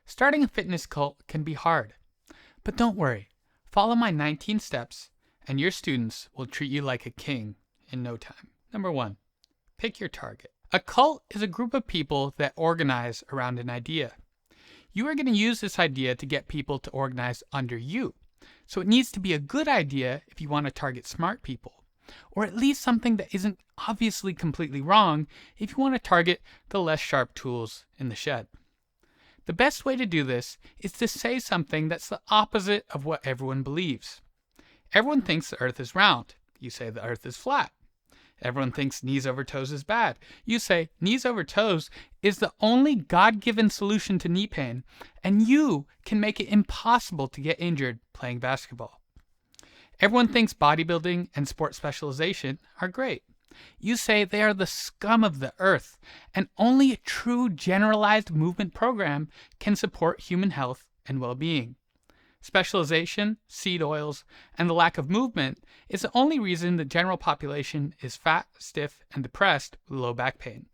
Starting a fitness cult can be hard, but don't worry. Follow my 19 steps, and your students will treat you like a king in no time. Number 1, pick your target. A cult is a group of people that organize around an idea. You are going to use this idea to get people to organize under you. So it needs to be a good idea if you want to target smart people, or at least something that isn't obviously completely wrong if you want to target the less sharp tools in the shed. The best way to do this is to say something that's the opposite of what everyone believes. Everyone thinks the earth is round. You say the earth is flat. Everyone thinks knees over toes is bad. You say knees over toes is the only God-given solution to knee pain, and you can make it impossible to get injured playing basketball. Everyone thinks bodybuilding and sport specialization are great. You say they are the scum of the earth, and only a true generalized movement program can support human health and well-being. Specialization, seed oils, and the lack of movement is the only reason the general population is fat, stiff, and depressed with low back pain.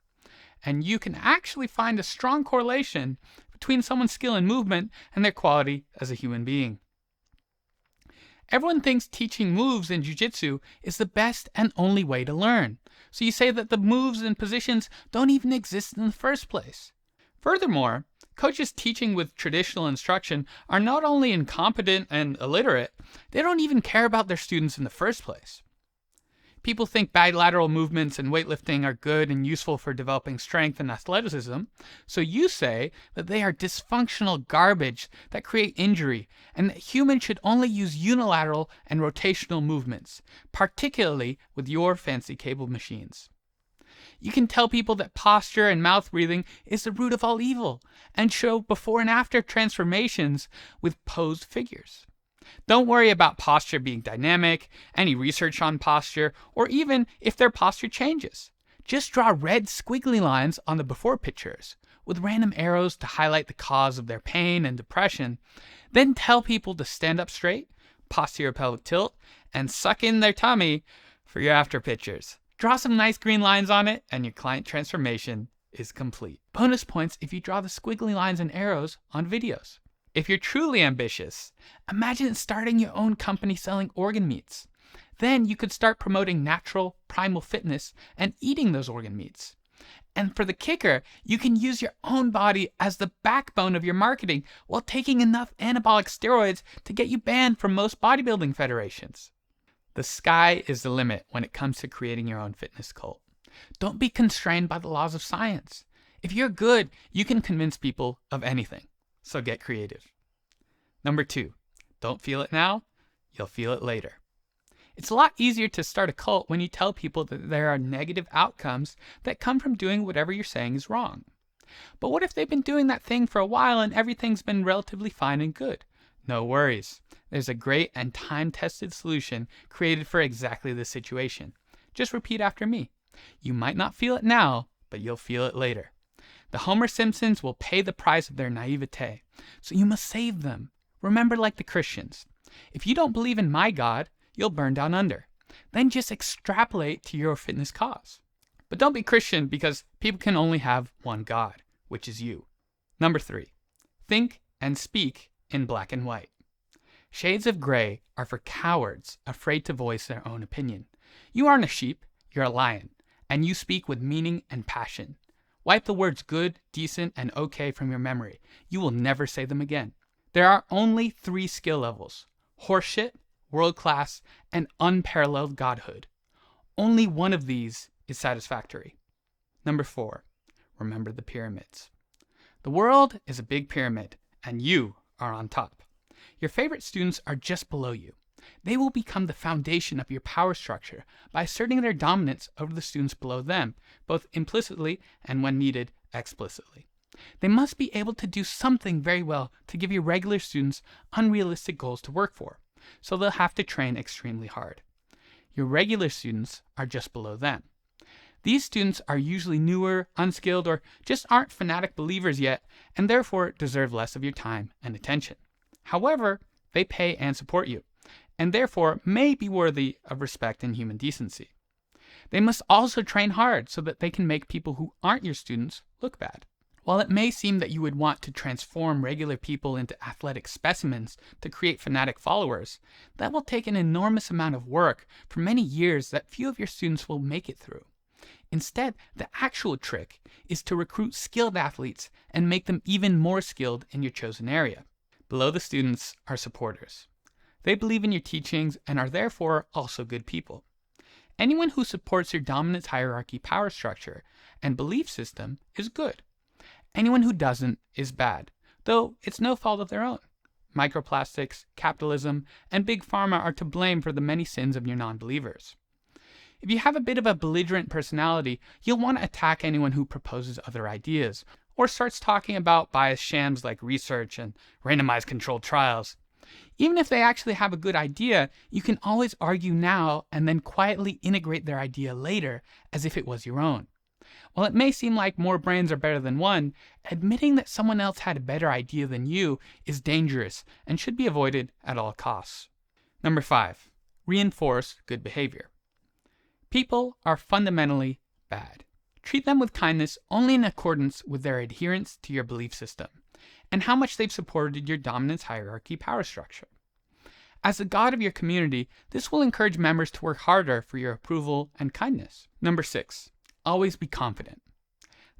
And you can actually find a strong correlation between someone's skill in movement and their quality as a human being. Everyone thinks teaching moves in jiu-jitsu is the best and only way to learn. So you say that the moves and positions don't even exist in the first place. Furthermore, coaches teaching with traditional instruction are not only incompetent and illiterate, they don't even care about their students in the first place. People think bilateral movements and weightlifting are good and useful for developing strength and athleticism, so you say that they are dysfunctional garbage that create injury, and that humans should only use unilateral and rotational movements, particularly with your fancy cable machines. You can tell people that posture and mouth breathing is the root of all evil, and show before and after transformations with posed figures. Don't worry about posture being dynamic, any research on posture, or even if their posture changes. Just draw red squiggly lines on the before pictures, with random arrows to highlight the cause of their pain and depression. Then tell people to stand up straight, posterior pelvic tilt, and suck in their tummy for your after pictures. Draw some nice green lines on it, and your client transformation is complete. Bonus points if you draw the squiggly lines and arrows on videos. If you're truly ambitious, imagine starting your own company selling organ meats. Then you could start promoting natural, primal fitness and eating those organ meats. And for the kicker, you can use your own body as the backbone of your marketing while taking enough anabolic steroids to get you banned from most bodybuilding federations. The sky is the limit when it comes to creating your own fitness cult. Don't be constrained by the laws of science. If you're good, you can convince people of anything. So get creative. Number 2, don't feel it now, you'll feel it later. It's a lot easier to start a cult when you tell people that there are negative outcomes that come from doing whatever you're saying is wrong. But what if they've been doing that thing for a while and everything's been relatively fine and good? No worries. There's a great and time-tested solution created for exactly this situation. Just repeat after me. You might not feel it now, but you'll feel it later. The Homer Simpsons will pay the price of their naivete, so you must save them. Remember, like the Christians, if you don't believe in my God, you'll burn down under. Then just extrapolate to your fitness cause. But don't be Christian because people can only have one God, which is you. Number 3, think and speak in black and white. Shades of gray are for cowards afraid to voice their own opinion. You aren't a sheep, you're a lion, and you speak with meaning and passion. Wipe the words good, decent, and okay from your memory. You will never say them again. There are only 3 skill levels: horseshit, world class, and unparalleled godhood. Only one of these is satisfactory. Number 4, remember the pyramids. The world is a big pyramid, and you are on top. Your favorite students are just below you. They will become the foundation of your power structure by asserting their dominance over the students below them, both implicitly and, when needed, explicitly. They must be able to do something very well to give your regular students unrealistic goals to work for, so they'll have to train extremely hard. Your regular students are just below them. These students are usually newer, unskilled, or just aren't fanatic believers yet, and therefore deserve less of your time and attention. However, they pay and support you, and therefore may be worthy of respect and human decency. They must also train hard so that they can make people who aren't your students look bad. While it may seem that you would want to transform regular people into athletic specimens to create fanatic followers, that will take an enormous amount of work for many years that few of your students will make it through. Instead, the actual trick is to recruit skilled athletes and make them even more skilled in your chosen area. Below the students are supporters. They believe in your teachings and are therefore also good people. Anyone who supports your dominance hierarchy power structure and belief system is good. Anyone who doesn't is bad, though it's no fault of their own. Microplastics, capitalism, and big pharma are to blame for the many sins of your non-believers. If you have a bit of a belligerent personality, you'll want to attack anyone who proposes other ideas, or starts talking about biased shams like research and randomized controlled trials. Even if they actually have a good idea, you can always argue now and then quietly integrate their idea later as if it was your own. While it may seem like more brains are better than one, admitting that someone else had a better idea than you is dangerous and should be avoided at all costs. Number 5. Reinforce good behavior. People are fundamentally bad. Treat them with kindness only in accordance with their adherence to your belief system and how much they've supported your dominance hierarchy power structure. As the god of your community, this will encourage members to work harder for your approval and kindness. Number 6. Always be confident.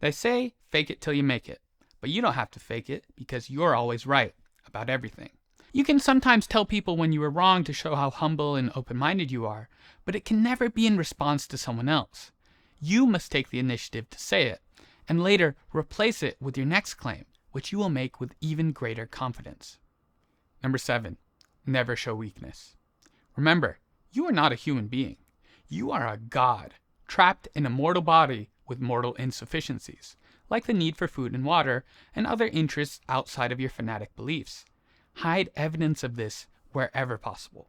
They say, fake it till you make it, but you don't have to fake it because you're always right about everything. You can sometimes tell people when you are wrong to show how humble and open-minded you are, but it can never be in response to someone else. You must take the initiative to say it, and later replace it with your next claim, which you will make with even greater confidence. Number 7. Never show weakness. Remember, you are not a human being. You are a god, trapped in a mortal body with mortal insufficiencies, like the need for food and water, and other interests outside of your fanatic beliefs. Hide evidence of this wherever possible.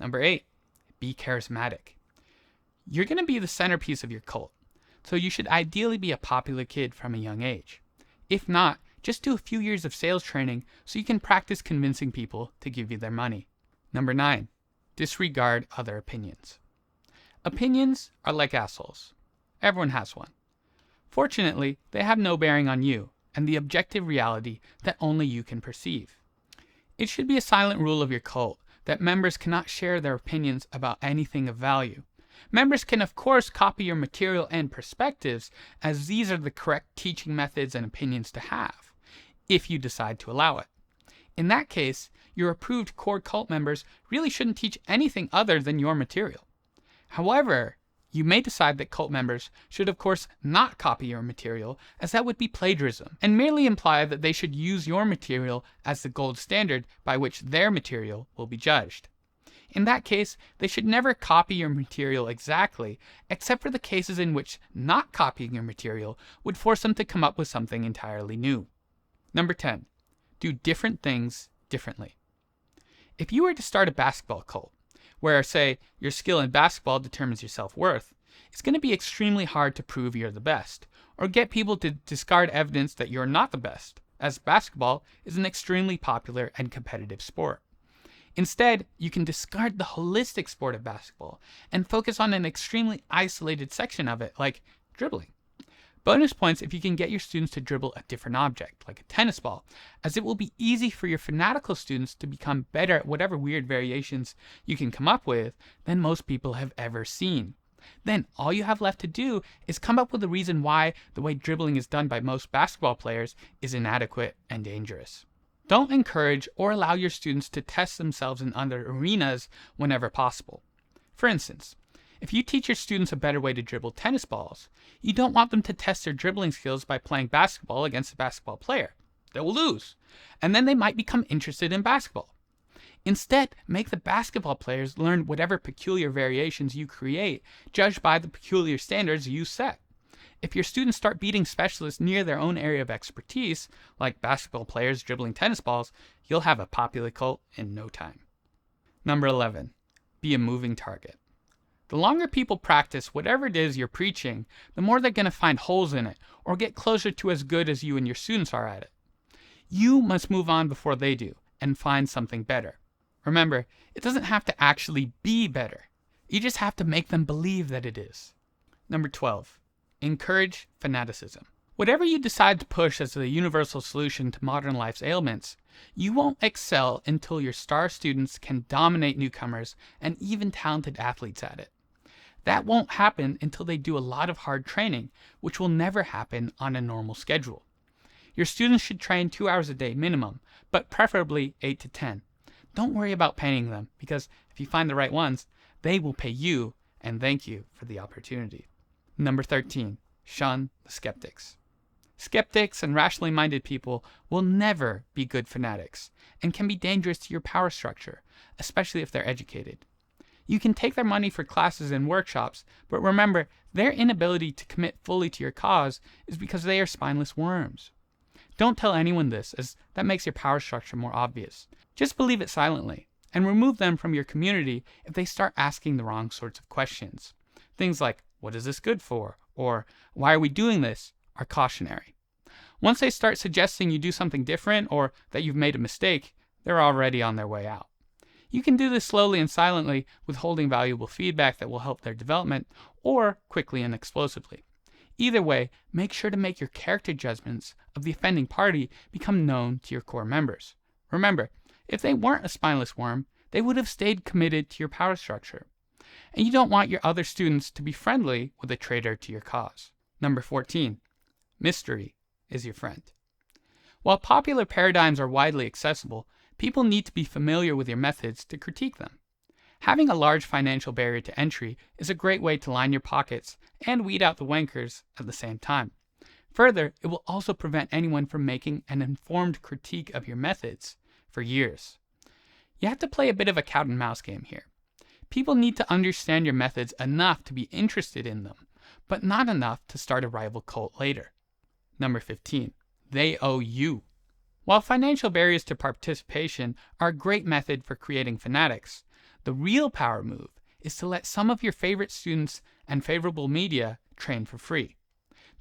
Number 8. Be charismatic. You're going to be the centerpiece of your cult, so you should ideally be a popular kid from a young age. If not, just do a few years of sales training so you can practice convincing people to give you their money. Number 9. Disregard other opinions. Opinions are like assholes. Everyone has one. Fortunately, they have no bearing on you and the objective reality that only you can perceive. It should be a silent rule of your cult that members cannot share their opinions about anything of value. Members can of course copy your material and perspectives, as these are the correct teaching methods and opinions to have, if you decide to allow it. In that case, your approved core cult members really shouldn't teach anything other than your material. However, you may decide that cult members should of course not copy your material, as that would be plagiarism, and merely imply that they should use your material as the gold standard by which their material will be judged. In that case, they should never copy your material exactly, except for the cases in which not copying your material would force them to come up with something entirely new. Number 10. Do different things differently. If you were to start a basketball cult, where, say, your skill in basketball determines your self-worth, it's going to be extremely hard to prove you're the best, or get people to discard evidence that you're not the best, as basketball is an extremely popular and competitive sport. Instead, you can discard the holistic sport of basketball and focus on an extremely isolated section of it, like dribbling. Bonus points if you can get your students to dribble a different object, like a tennis ball, as it will be easy for your fanatical students to become better at whatever weird variations you can come up with than most people have ever seen. Then all you have left to do is come up with a reason why the way dribbling is done by most basketball players is inadequate and dangerous. Don't encourage or allow your students to test themselves in other arenas whenever possible. For instance, if you teach your students a better way to dribble tennis balls, you don't want them to test their dribbling skills by playing basketball against a basketball player. They will lose, and then they might become interested in basketball. Instead, make the basketball players learn whatever peculiar variations you create, judged by the peculiar standards you set. If your students start beating specialists near their own area of expertise, like basketball players dribbling tennis balls, you'll have a popular cult in no time. Number 11. Be a moving target. The longer people practice whatever it is you're preaching, the more they're going to find holes in it, or get closer to as good as you and your students are at it. You must move on before they do, and find something better. Remember, it doesn't have to actually be better. You just have to make them believe that it is. Number 12. Encourage fanaticism. Whatever you decide to push as the universal solution to modern life's ailments, you won't excel until your star students can dominate newcomers and even talented athletes at it. That won't happen until they do a lot of hard training, which will never happen on a normal schedule. Your students should train 2 hours a day minimum, but preferably 8 to 10. Don't worry about paying them, because if you find the right ones, they will pay you and thank you for the opportunity. Number 13, shun the skeptics. Skeptics and rationally minded people will never be good fanatics and can be dangerous to your power structure, especially if they're educated. You can take their money for classes and workshops, but remember, their inability to commit fully to your cause is because they are spineless worms. Don't tell anyone this, as that makes your power structure more obvious. Just believe it silently, and remove them from your community if they start asking the wrong sorts of questions. Things like, what is this good for? Or, why are we doing this? Are cautionary. Once they start suggesting you do something different or that you've made a mistake, they're already on their way out. You can do this slowly and silently, withholding valuable feedback that will help their development, or quickly and explosively. Either way, make sure to make your character judgments of the offending party become known to your core members. Remember, if they weren't a spineless worm, they would have stayed committed to your power structure. And you don't want your other students to be friendly with a traitor to your cause. Number 14. Mystery is your friend. While popular paradigms are widely accessible, people need to be familiar with your methods to critique them. Having a large financial barrier to entry is a great way to line your pockets and weed out the wankers at the same time. Further, it will also prevent anyone from making an informed critique of your methods for years. You have to play a bit of a cat and mouse game here. People need to understand your methods enough to be interested in them, but not enough to start a rival cult later. Number 15. They owe you. While financial barriers to participation are a great method for creating fanatics, the real power move is to let some of your favorite students and favorable media train for free.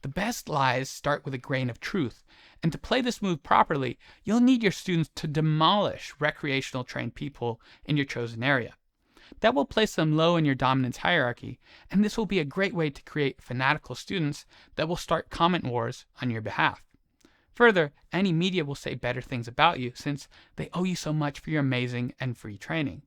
The best lies start with a grain of truth, and to play this move properly, you'll need your students to demolish recreational trained people in your chosen area. That will place them low in your dominance hierarchy, and this will be a great way to create fanatical students that will start comment wars on your behalf. Further, any media will say better things about you since they owe you so much for your amazing and free training.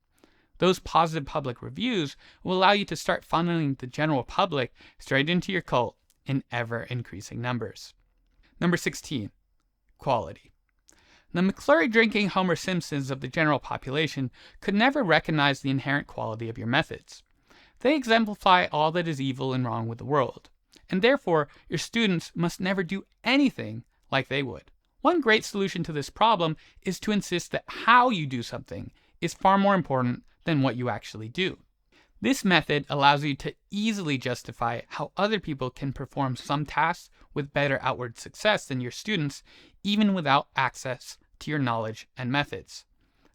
Those positive public reviews will allow you to start funneling the general public straight into your cult in ever-increasing numbers. Number 16. Quality. The McFlurry-drinking Homer Simpsons of the general population could never recognize the inherent quality of your methods. They exemplify all that is evil and wrong with the world, and therefore your students must never do anything like they would. One great solution to this problem is to insist that how you do something is far more important than what you actually do. This method allows you to easily justify how other people can perform some tasks with better outward success than your students, even without access to your knowledge and methods.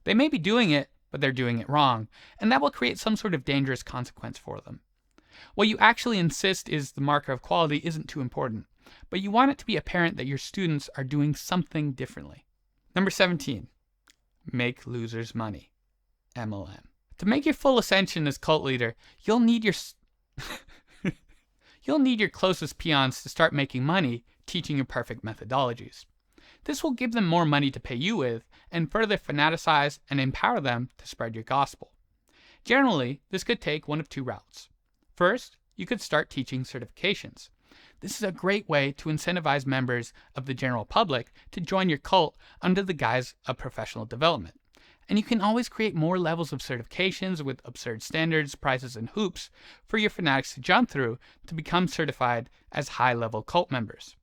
They may be doing it, but they're doing it wrong, and that will create some sort of dangerous consequence for them. What you actually insist is the marker of quality isn't too important, but you want it to be apparent that your students are doing something differently. Number 17. Make losers money. MLM. To make your full ascension as cult leader, you'll need your closest peons to start making money teaching your perfect methodologies. This will give them more money to pay you with and further fanaticize and empower them to spread your gospel. Generally, this could take one of two routes. First, you could start teaching certifications. This is a great way to incentivize members of the general public to join your cult under the guise of professional development. And you can always create more levels of certifications with absurd standards, prizes, and hoops for your fanatics to jump through to become certified as high-level cult members.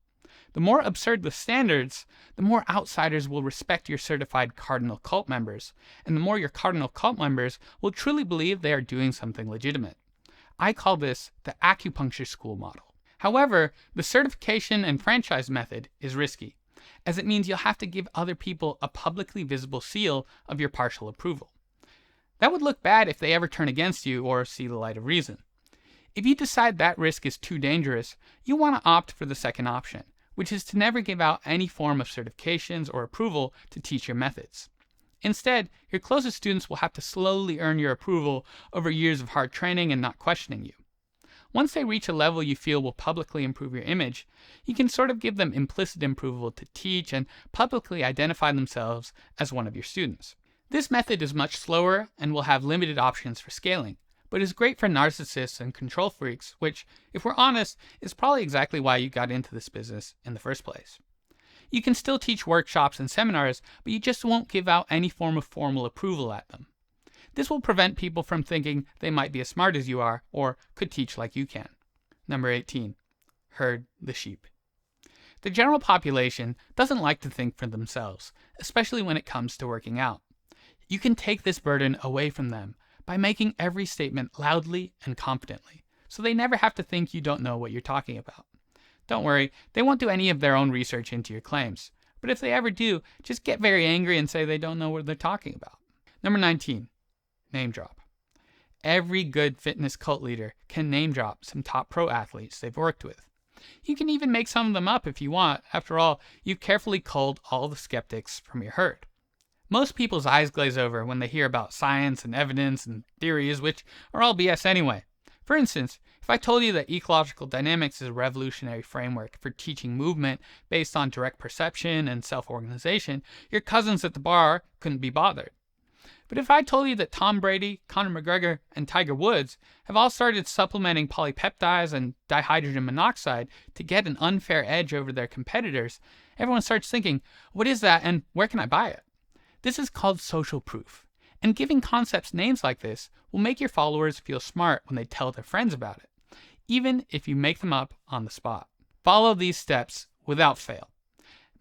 The more absurd the standards, the more outsiders will respect your certified cardinal cult members, and the more your cardinal cult members will truly believe they are doing something legitimate. I call this the acupuncture school model. However, the certification and franchise method is risky, as it means you'll have to give other people a publicly visible seal of your partial approval. That would look bad if they ever turn against you or see the light of reason. If you decide that risk is too dangerous, you want to opt for the second option, which is to never give out any form of certifications or approval to teach your methods. Instead, your closest students will have to slowly earn your approval over years of hard training and not questioning you. Once they reach a level you feel will publicly improve your image, you can sort of give them implicit approval to teach and publicly identify themselves as one of your students. This method is much slower and will have limited options for scaling, but is great for narcissists and control freaks, which, if we're honest, is probably exactly why you got into this business in the first place. You can still teach workshops and seminars, but you just won't give out any form of formal approval at them. This will prevent people from thinking they might be as smart as you are or could teach like you can. Number 18. Herd the sheep. The general population doesn't like to think for themselves, especially when it comes to working out. You can take this burden away from them by making every statement loudly and confidently, so they never have to think you don't know what you're talking about. Don't worry, they won't do any of their own research into your claims, but if they ever do, just get very angry and say they don't know what they're talking about. Number 19. Name drop. Every good fitness cult leader can name drop some top pro athletes they've worked with. You can even make some of them up if you want. After all, you've carefully culled all the skeptics from your herd. Most people's eyes glaze over when they hear about science and evidence and theories, which are all BS anyway. For instance, if I told you that ecological dynamics is a revolutionary framework for teaching movement based on direct perception and self-organization, your cousins at the bar couldn't be bothered. But if I told you that Tom Brady, Conor McGregor, and Tiger Woods have all started supplementing polypeptides and dihydrogen monoxide to get an unfair edge over their competitors, everyone starts thinking, what is that and where can I buy it? This is called social proof. And giving concepts names like this will make your followers feel smart when they tell their friends about it, even if you make them up on the spot. Follow these steps without fail.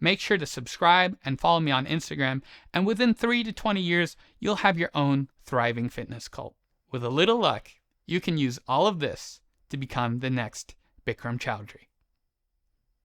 Make sure to subscribe and follow me on Instagram, and within 3 to 20 years, you'll have your own thriving fitness cult. With a little luck, you can use all of this to become the next Bikram Chowdhury.